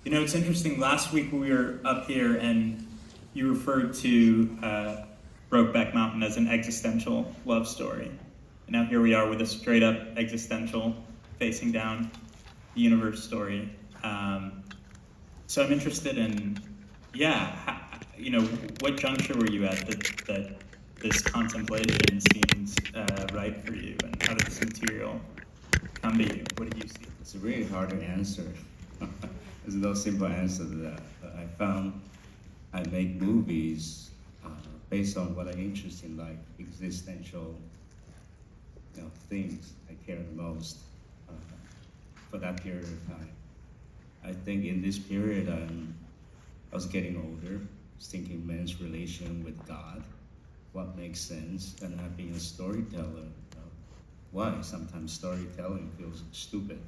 You know, it's interesting. Last week we were up here and you referred to Brokeback Mountain as an existential love story. And now here we are with a straight up existential, facing down the universe story. So I'm interested in, what juncture were you at that this contemplation seems right for you? And how did this material come to you? What did you see? It's really hard to answer. There's no simple answer to that. But I found I make movies based on what I'm interested in, like existential, things I care the most for that period of time. I think in this period, I was getting older, thinking man's relation with God, what makes sense, and I've been a storyteller. Why sometimes storytelling feels stupid.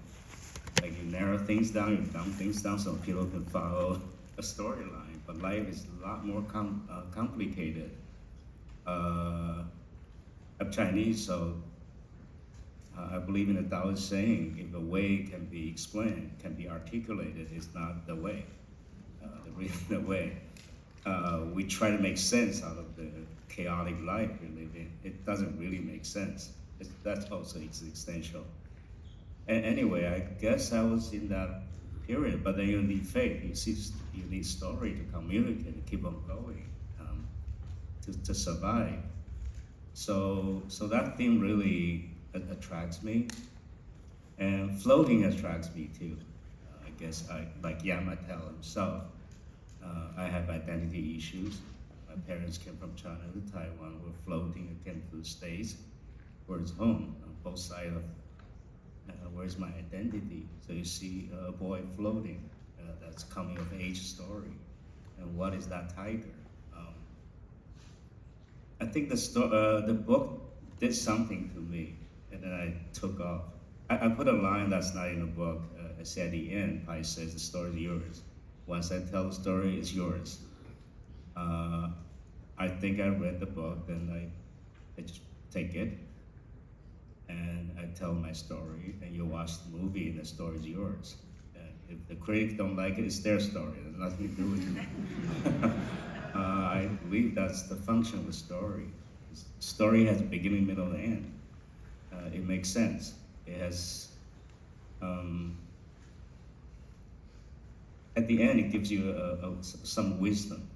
Like you narrow things down, you dumb things down so people can follow a storyline. But life is a lot more complicated. I'm Chinese, so I believe in a Taoist saying, if a way can be explained, can be articulated, it's not the way. The way. We try to make sense out of the chaotic life we live in. It doesn't really make sense. That's also existential. And anyway, I guess I was in that period, but then you need faith. You need story to communicate, to keep on going, to survive. So that theme really attracts me, and floating attracts me too. I guess like Yamatel himself. I have identity issues. My parents came from China to Taiwan. We're floating and came to the States. Where's home? On both sides of where's my identity? So you see a boy floating. That's coming of age story. And what is that tiger? I think the book did something to me, and then I took off. I put a line that's not in the book. I said at the end, Pai says the story is yours. Once I tell the story, it's yours. I think I read the book, and I just take it, and I tell my story, and you watch the movie, and the story is yours. And if the critics don't like it, it's their story. It has nothing to do with me. I believe that's the function of the story. The story has a beginning, middle, and end. It makes sense. It has, at the end, it gives you some wisdom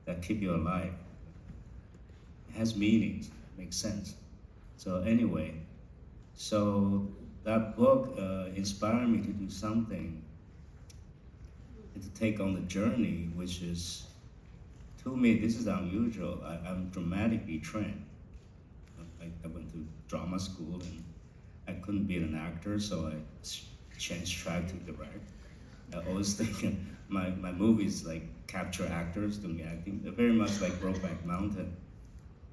that keep you alive. It has meanings, it makes sense. So anyway, that book inspired me to do something, and to take on the journey, which is, to me, this is unusual. I'm dramatically trained. I went to drama school, and I couldn't be an actor, so I changed track to direct. I always think my movies like capture actors doing acting. They're very much like Brokeback Mountain.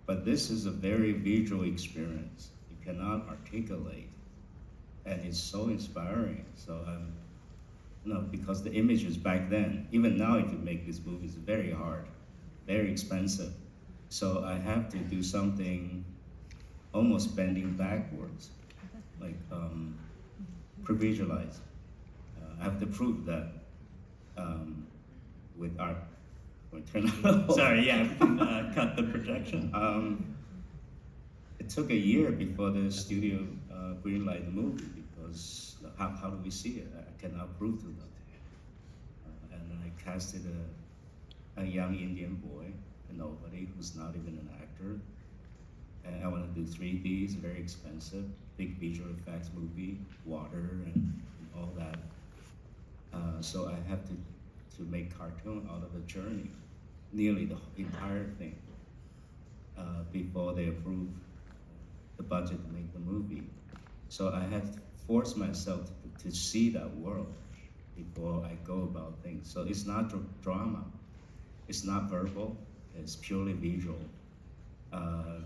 But this is a very visual experience. You cannot articulate. And it's so inspiring. So because the images back then, even now if you make these movies, it's very hard, very expensive. So I have to do something almost bending backwards, like pre-visualize. I have to prove that with art. Sorry, yeah, we can cut the projection. It took a year before the studio greenlight the movie, because how do we see it? I cannot prove to them. And I casted a young Indian boy, a nobody who's not even an actor. And I want to do 3D, it's very expensive, big visual effects movie, water and all that. So I have to make cartoon out of the journey, nearly the entire thing, before they approve the budget to make the movie. So I had to force myself to see that world before I go about things. So it's not drama, it's not verbal, it's purely visual.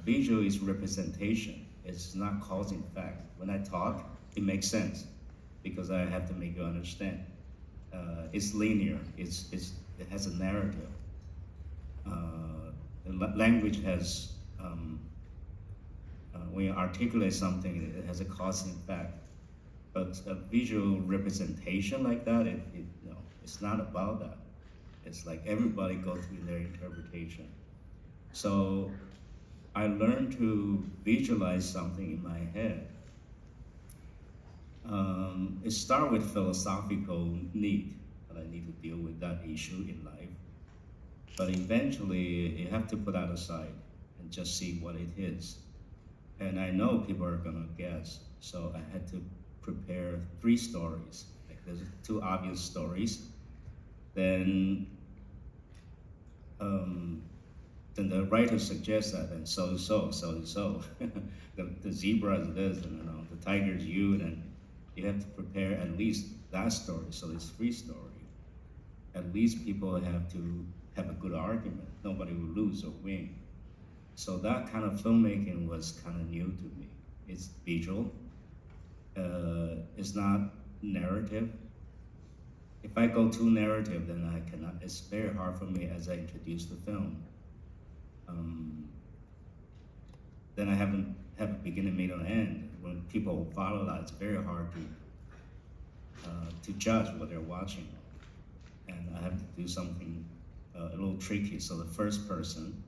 Visual is representation, it's not cause and effect. When I talk, it makes sense because I have to make you understand. It's linear, it has a narrative. The language has, when you articulate something, it has a cause and effect. But a visual representation like that, it's not about that. It's like everybody go through their interpretation. So I learned to visualize something in my head. It started with philosophical need, that I need to deal with that issue in life. But eventually, you have to put that aside and just see what it is. And I know people are gonna guess, so I had to prepare 3 stories. Like there's 2 obvious stories. Then, then the writer suggests that, and so. The zebra is this, and the tiger is you, and you have to prepare at least that story. So there's 3 stories. At least people have to have a good argument. Nobody will lose or win. So that kind of filmmaking was kind of new to me. It's visual. It's not narrative. If I go too narrative, then I cannot. It's very hard for me as I introduce the film. Then I haven't have a beginning, middle, and end. When people follow that, it's very hard to judge what they're watching, and I have to do something a little tricky. So the first person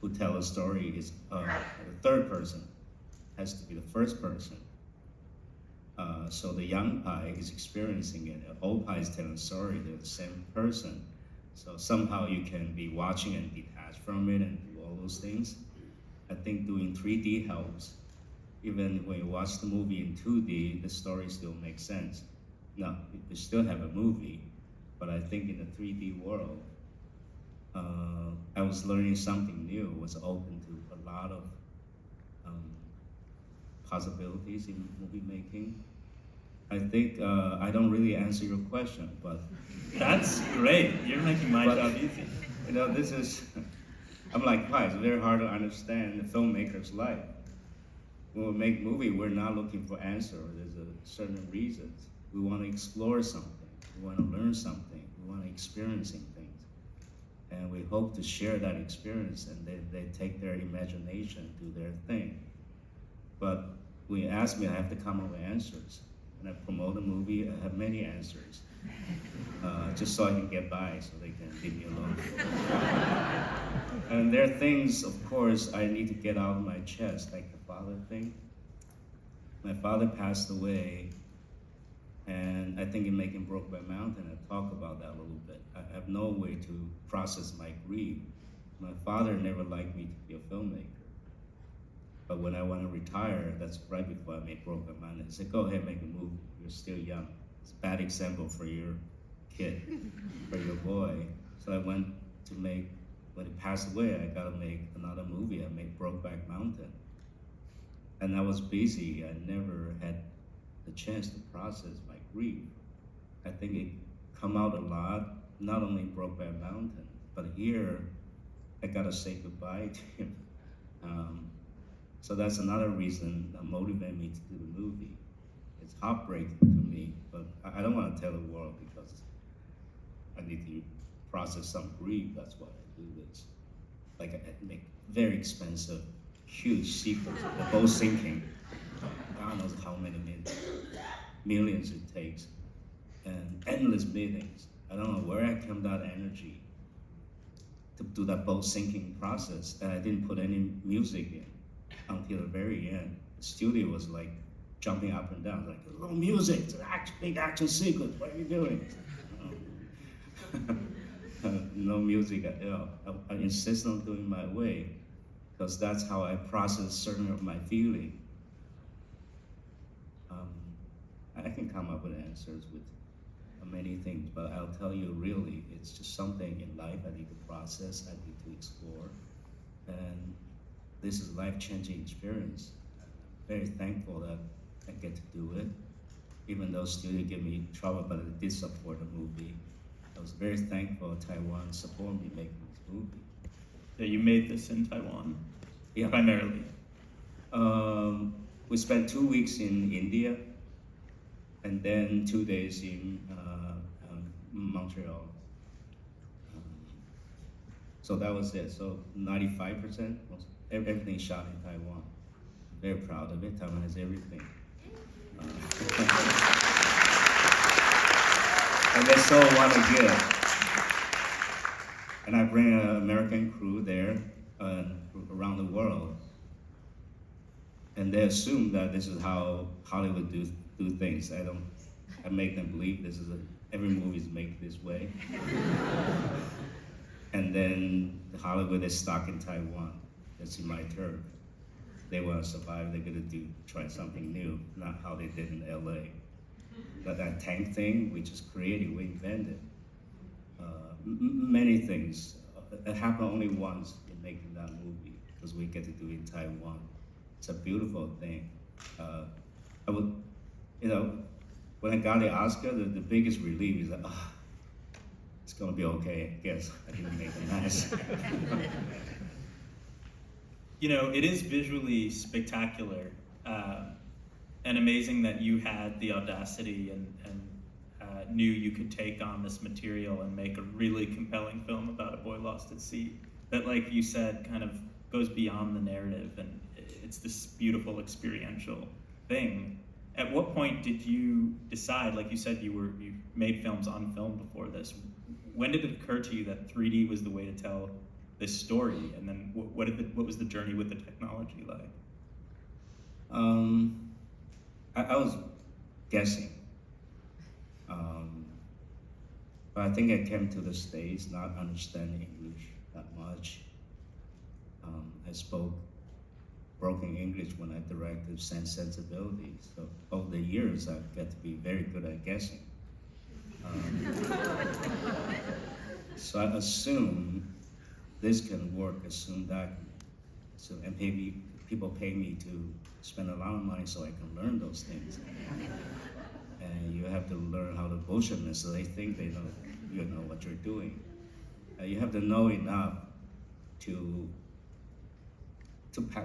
who tell a story is the third person has to be the first person. So the young Pai is experiencing it. The old Pai is telling a story. They're the same person. So somehow you can be watching and detach from it and do all those things. I think doing 3D helps. Even when you watch the movie in 2D, the story still makes sense. Now, you still have a movie, but I think in the 3D world, I was learning something new, was open to a lot of possibilities in movie making. I think I don't really answer your question, but That's great. You're making my job easy. this is, I'm like, why? It's very hard to understand the filmmaker's life. When we make movie, we're not looking for answer. There's a certain reasons. We want to explore something. We want to learn something. We want to experiencing things. And we hope to share that experience, and they take their imagination, do their thing. But when you ask me, I have to come up with answers. When I promote a movie, I have many answers, just so I can get by, so they can leave me alone. And there are things, of course, I need to get out of my chest, like the father thing. My father passed away, and I think in making Brokeback Mountain, I talk about that a little bit. I have no way to process my grief. My father never liked me to be a filmmaker. But when I want to retire, that's right before I made Brokeback Mountain. He said, go ahead, make a movie. You're still young. It's a bad example for your kid, for your boy. So I went to make, when he passed away, I got to make another movie. I made Brokeback Mountain. And I was busy. I never had the chance to process my grief. I think it come out a lot, not only in Brokeback Mountain, but here, I got to say goodbye to him. So that's another reason that motivated me to do the movie. It's heartbreaking to me, but I don't want to tell the world because I need to process some grief. That's why I do this. Like I make very expensive, huge sequels, the boat sinking. God knows how many millions it takes, and endless meetings. I don't know where I came that energy to do that boat sinking process, and I didn't put any music in until the very end. The studio was like jumping up and down, like, no music, it's an big action sequence, what are you doing? No music at all. I insist on doing my way, because that's how I process certain of my feeling. I can come up with answers with many things, but I'll tell you really, it's just something in life I need to process, I need to explore, and this is a life-changing experience. I'm very thankful that I get to do it, even though studio gave me trouble, but it did support the movie. I was very thankful Taiwan supported me making this movie. So you made this in Taiwan, Yeah. primarily. We spent 2 weeks in India, and then 2 days in Montreal. So that was it. So 95%, everything shot in Taiwan. Very proud of it. Taiwan has everything. And they so want to give. And I bring an American crew there around the world. And they assume that this is how Hollywood do things. I make them believe every movie is made this way. And then Hollywood is stuck in Taiwan. That's in my turf. They want to survive, they're gonna try something new, not how they did in LA. That tank thing, we just created, we invented. Many things. It happened only once in making that movie, because we get to do it in Taiwan. It's a beautiful thing. I would, when I got the Oscar, the biggest relief is that, it's gonna be okay, I guess. I didn't make a mess. It is visually spectacular, and amazing that you had the audacity and knew you could take on this material and make a really compelling film about a boy lost at sea that, like you said, kind of goes beyond the narrative, and it's this beautiful experiential thing. At what point did you decide, like you said, you made films on film before this, when did it occur to you that 3D was the way to tell this story, and then what was the journey with the technology like? I was guessing. But I think I came to the States not understanding English that much. I spoke broken English when I directed Sense Sensibility. So over the years, I got to be very good at guessing. So I assume this can work, assume that. So, and people pay me to spend a lot of money so I can learn those things. And you have to learn how to bullshit them so they think you know what you're doing. You have to know enough to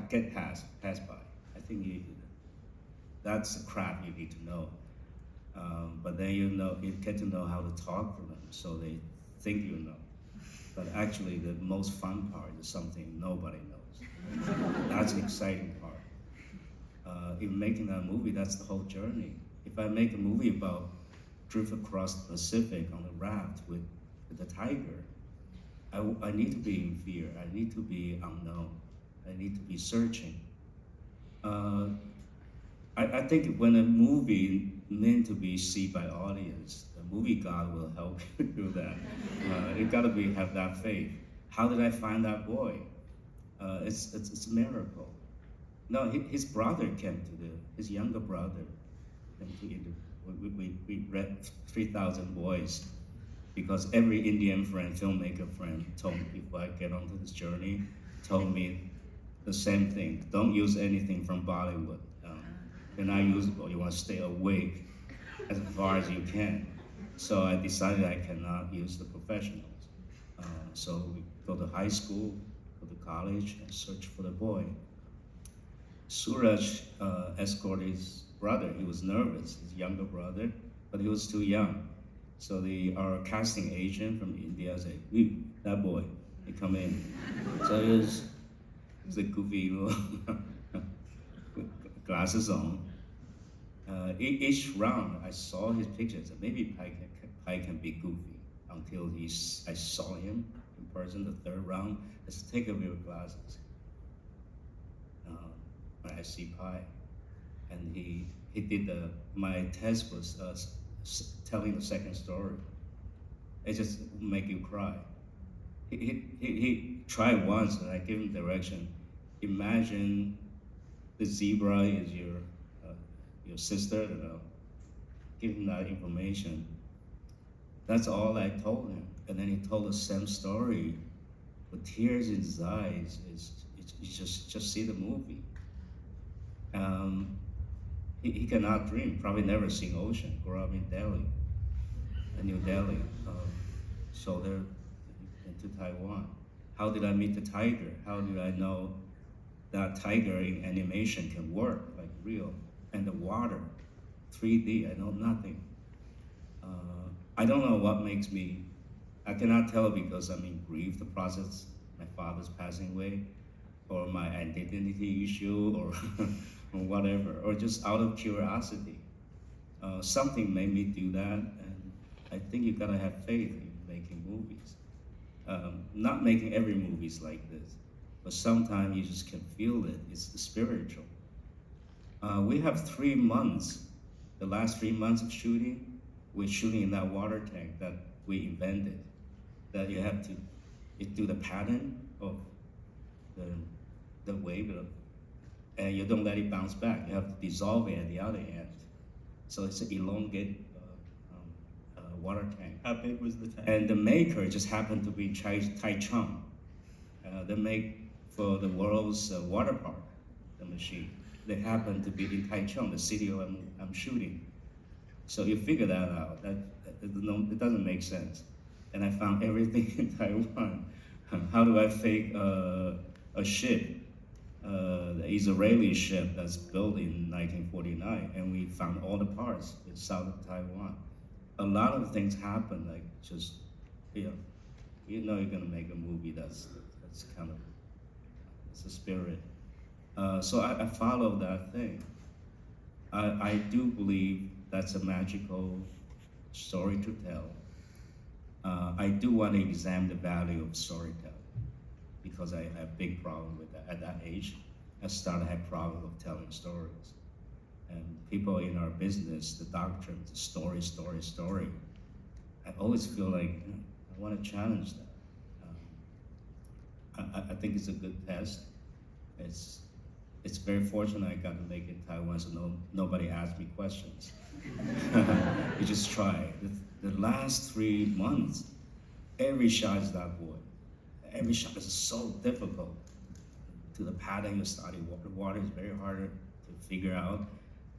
get pass by. I think that's the crap you need to know. But then you get to know how to talk to them so they think you know. But actually the most fun part is something nobody knows. That's the exciting part. In making that movie, that's the whole journey. If I make a movie about drift across the Pacific on a raft with the tiger, I need to be in fear. I need to be unknown. I need to be searching. I think when a movie meant to be seen by audience, the movie God will help you do that. You gotta have that faith. How did I find that boy? It's a miracle. No, his brother came his younger brother came to we read 3,000 boys, because every Indian friend, filmmaker friend, told me if I get onto this journey, told me the same thing. Don't use anything from Bollywood. You're not usable. You want to stay awake as far as you can. So I decided I cannot use the professionals. So we go to high school, go to college, and search for the boy. Suraj escorted his brother. He was nervous, his younger brother, but he was too young. So our casting agent from India said, that boy, he come in. So he was a goofy little glasses on. Each round, I saw his pictures. Maybe Pai can be goofy until I saw him in person. The third round, I said, take off your glasses. I see Pai, and he did my test was telling the second story. It just make you cry. He tried once, and I gave him direction. Imagine the zebra is your sister, give him that information. That's all I told him. And then he told the same story with tears in his eyes. You just see the movie. He cannot dream, probably never seen ocean, grew up in Delhi, New Delhi. So they're into Taiwan. How did I meet the tiger? How did I know that tiger in animation can work, like real? And the water, 3D, I know nothing. I don't know what makes me, I cannot tell because I'm in grief, the process, my father's passing away, or my identity issue, or, or whatever, or just out of curiosity. Something made me do that, and I think you gotta have faith in making movies. Not making every movie's like this, but sometimes you just can feel it. It's spiritual. We have 3 months. The last 3 months of shooting, we're shooting in that water tank that we invented. That you have to do the pattern of the wave, and you don't let it bounce back. You have to dissolve it at the other end. So it's an elongated water tank. How big was the tank? And the maker just happened to be Taichung. They make for the world's water park, the machine. They happen to be in Taichung, the city I'm shooting. So you figure that out. It doesn't make sense. And I found everything in Taiwan. How do I fake a ship, the Israeli ship that's built in 1949, and we found all the parts in south of Taiwan. A lot of things happen, like just, you know you're gonna make a movie that's kind of, it's a spirit. So I follow that thing. I do believe that's a magical story to tell. I do want to examine the value of storytelling because I have a big problem with that. At that age, I started to have problem of telling stories. And people in our business, the doctrine, the story. I always feel like I want to challenge that. I think it's a good test. It's very fortunate I got to make it in Taiwan, so nobody asked me questions. You just try. The last 3 months, every shot is that boy. Every shot is so difficult. To the pattern you study, water is very hard to figure out.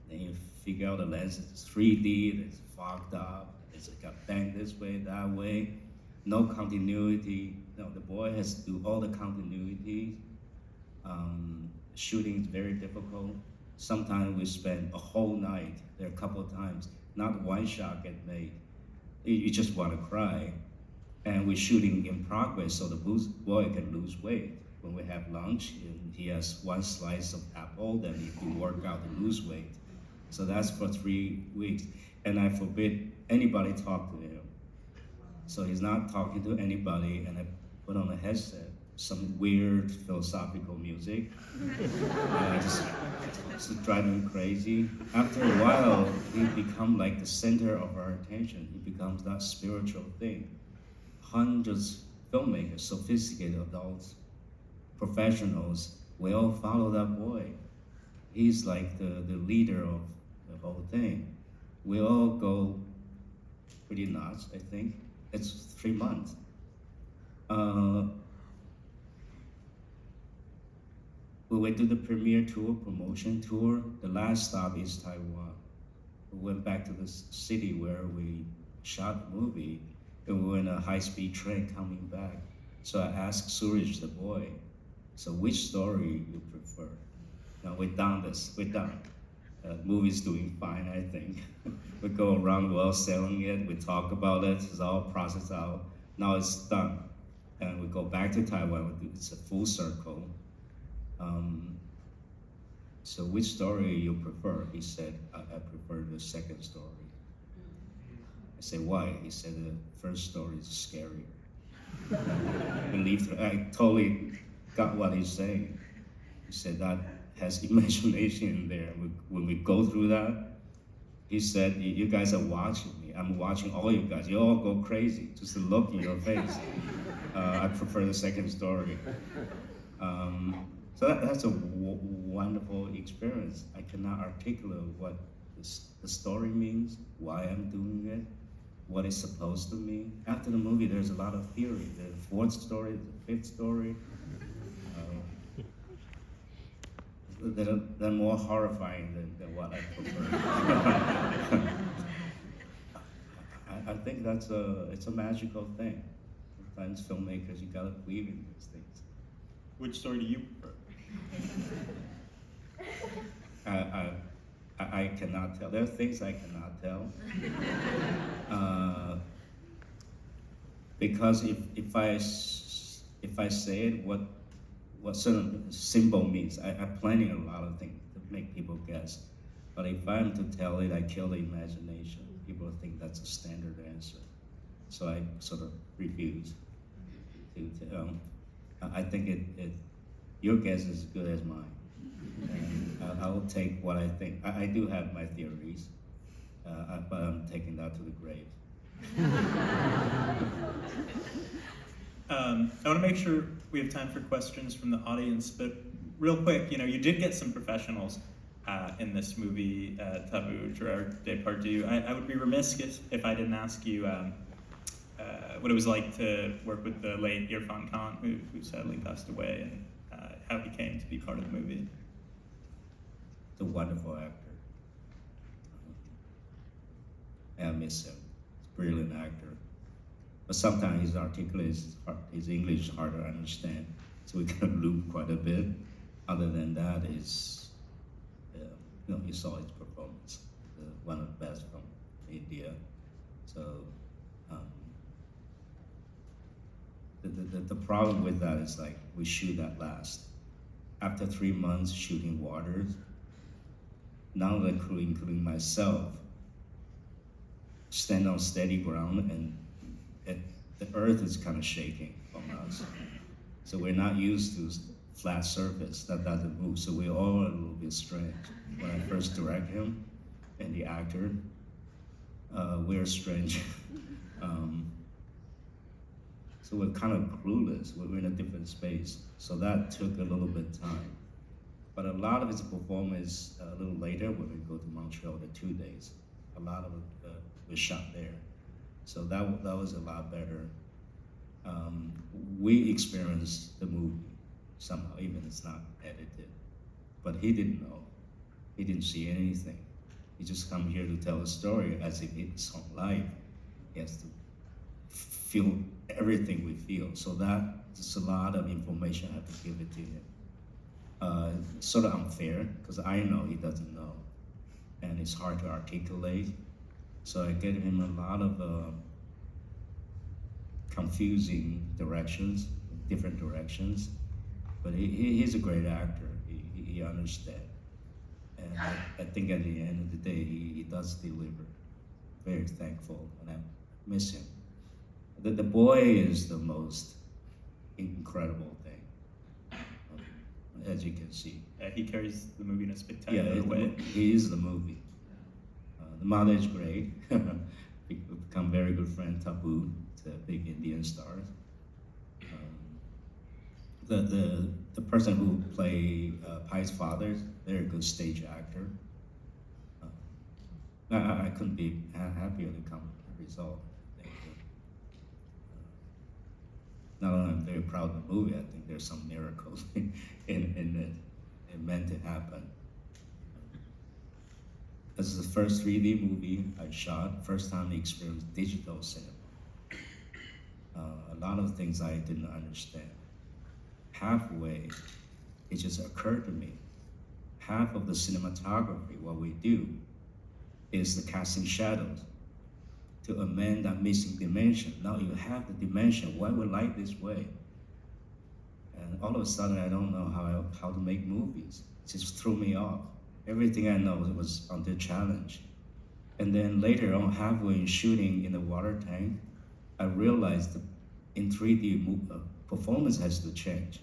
Then you figure out the lens is 3D, it's fogged up, it's got bent this way, that way. No continuity. The boy has to do all the continuity. Shooting is very difficult. Sometimes we spend a whole night. There are a couple of times, not one shot get made. You just want to cry. And we're shooting in progress, so the boy can lose weight. When we have lunch, and he has one slice of apple, then he can work out to lose weight. So that's for 3 weeks. And I forbid anybody talk to him. So he's not talking to anybody, and I put on a headset, some weird philosophical music. Just driving him crazy. After a while, he becomes like the center of our attention. He becomes that spiritual thing. Hundreds filmmakers, sophisticated adults, professionals, we all follow that boy. He's like the leader of the whole thing. We all go pretty nuts, I think. It's 3 months. We went to the premiere tour, promotion tour. The last stop is Taiwan. We went back to the city where we shot the movie, and we were in a high-speed train coming back. So I asked Suraj, the boy, so which story you prefer? Now we're done. Movie's doing fine, I think. We go around the world selling it, we talk about it, it's all processed out. Now it's done. And we go back to Taiwan, it's a full circle. So which story you prefer? He said, I prefer the second story. I said, why? He said, the first story is scarier. I totally got what he's saying. He said that has imagination in there. When we go through that, he said, you guys are watching me. I'm watching all you guys. You all go crazy. Just the look in your face. I prefer the second story. So that's a wonderful experience. I cannot articulate what the story means, why I'm doing it, what it's supposed to mean. After the movie, there's a lot of theory. The fourth story, the fifth story. They're more horrifying than what I prefer. I think it's a magical thing. Sometimes filmmakers, you gotta believe in these things. Which story do you prefer? I cannot tell. There are things I cannot tell. Because if I say it, what certain symbol means, I'm planning a lot of things to make people guess. But if I'm to tell it, I kill the imagination. People think that's a standard answer. So I sort of refuse I think your guess is as good as mine. And I will take what I think. I do have my theories, but I'm taking that to the grave. I want to make sure we have time for questions from the audience, but real quick, you did get some professionals in this movie, Taboo, Gerard Depardieu. I would be remiss if I didn't ask you what it was like to work with the late Irfan Khan, who sadly passed away, and how he came to be part of the movie. He's a wonderful actor. I miss him. He's a brilliant actor. But sometimes his articulate, his English is hard to understand, so we can loop quite a bit. Other than that, you saw his performance, one of the best from India. So the problem with that is like we shoot at last. After 3 months shooting waters, now the crew, including myself, stand on steady ground and the earth is kind of shaking from us. So we're not used to flat surface that doesn't move. So we're all a little bit strange. When I first direct him and the actor, we're strange. So we're kind of clueless. We're in a different space. So that took a little bit of time. But a lot of his performance a little later when we go to Montreal, the 2 days, a lot of it was shot there. So that was a lot better. We experienced the movie somehow, even it's not edited. But he didn't know. He didn't see anything. He just come here to tell a story as if it's on live. He has to feel everything we feel. So that's a lot of information I have to give it to him. Sort of unfair, because I know he doesn't know. And it's hard to articulate. So I gave him a lot of confusing directions, different directions. But he's a great actor. He understands. And I think at the end of the day, he does deliver. Very thankful, and I miss him. The boy is the most incredible thing, as you can see. He carries the movie in a spectacular way. He is the movie. The mother is great. We become very good friend. Taboo, the big Indian stars. The person who played Pai's father, very good stage actor. I couldn't be happier with the result. Not only I'm very proud of the movie, I think there's some miracles in it. It meant to happen. This is the first 3D movie I shot, first time I experienced digital cinema. A lot of things I didn't understand. Halfway, it just occurred to me, half of the cinematography, what we do, is the casting shadows to amend that missing dimension. Now you have the dimension, why we light this way? And all of a sudden, I don't know how to make movies. It just threw me off. Everything I know was under challenge. And then later on, halfway in shooting in the water tank, I realized that in 3D, performance has to change.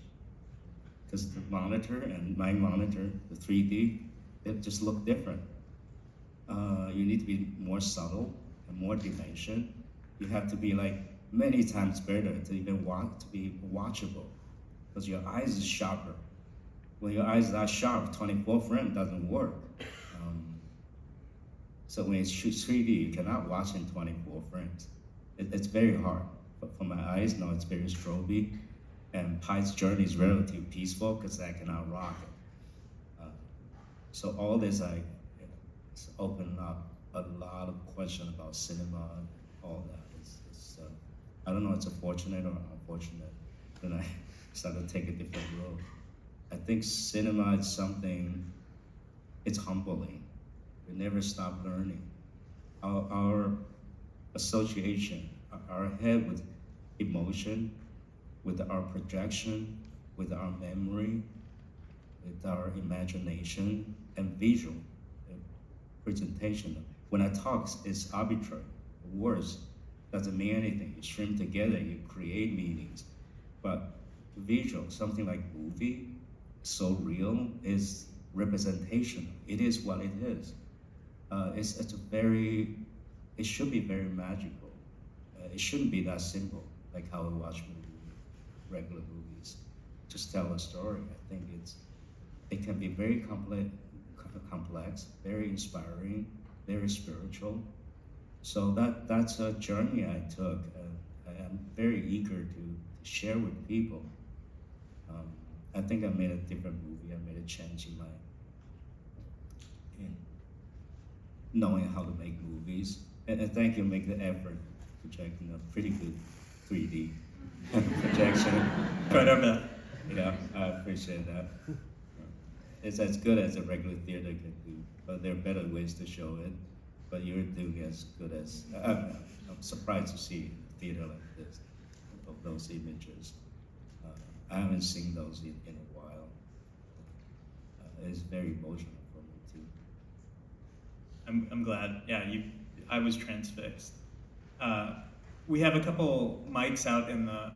Because the monitor and my monitor, the 3D, they just look different. You need to be more subtle and more dimension. You have to be like many times better to even want to be watchable. Because your eyes is sharper. When your eyes are sharp, 24 frame doesn't work. So when it's 3D, you cannot watch in 24 frames. It's very hard. But for my eyes, no, it's very stroby. And Pai's journey is relatively peaceful because I cannot rock it. So all this, it's opened up a lot of questions about cinema and all that. I don't know, it's a fortunate or unfortunate. Then I started to take a different road. I think cinema is something, it's humbling. We never stop learning. Our association, our head with emotion, with our projection, with our memory, with our imagination and visual. presentation. When I talk, it's arbitrary. Words doesn't mean anything. You string together, you create meanings. But visual, something like movie, so real, is representation. It is what it is. It's a very, it should be very magical. It shouldn't be that simple, like how we watch regular movies. Just tell a story. I think it can be very complex, very inspiring, very spiritual. So that's a journey I took. I am very eager to share with people. I think I made a different movie. I made a change in knowing how to make movies. And thank you, make the effort projecting a pretty good 3D projection. Right over that. Yeah, I appreciate that. It's as good as a regular theater can do, but there are better ways to show it. But you're doing as good as, I'm surprised to see a theater like this, of those images. I haven't seen those in a while. It's very emotional for me too. I'm glad. Yeah, I was transfixed. We have a couple mics out in the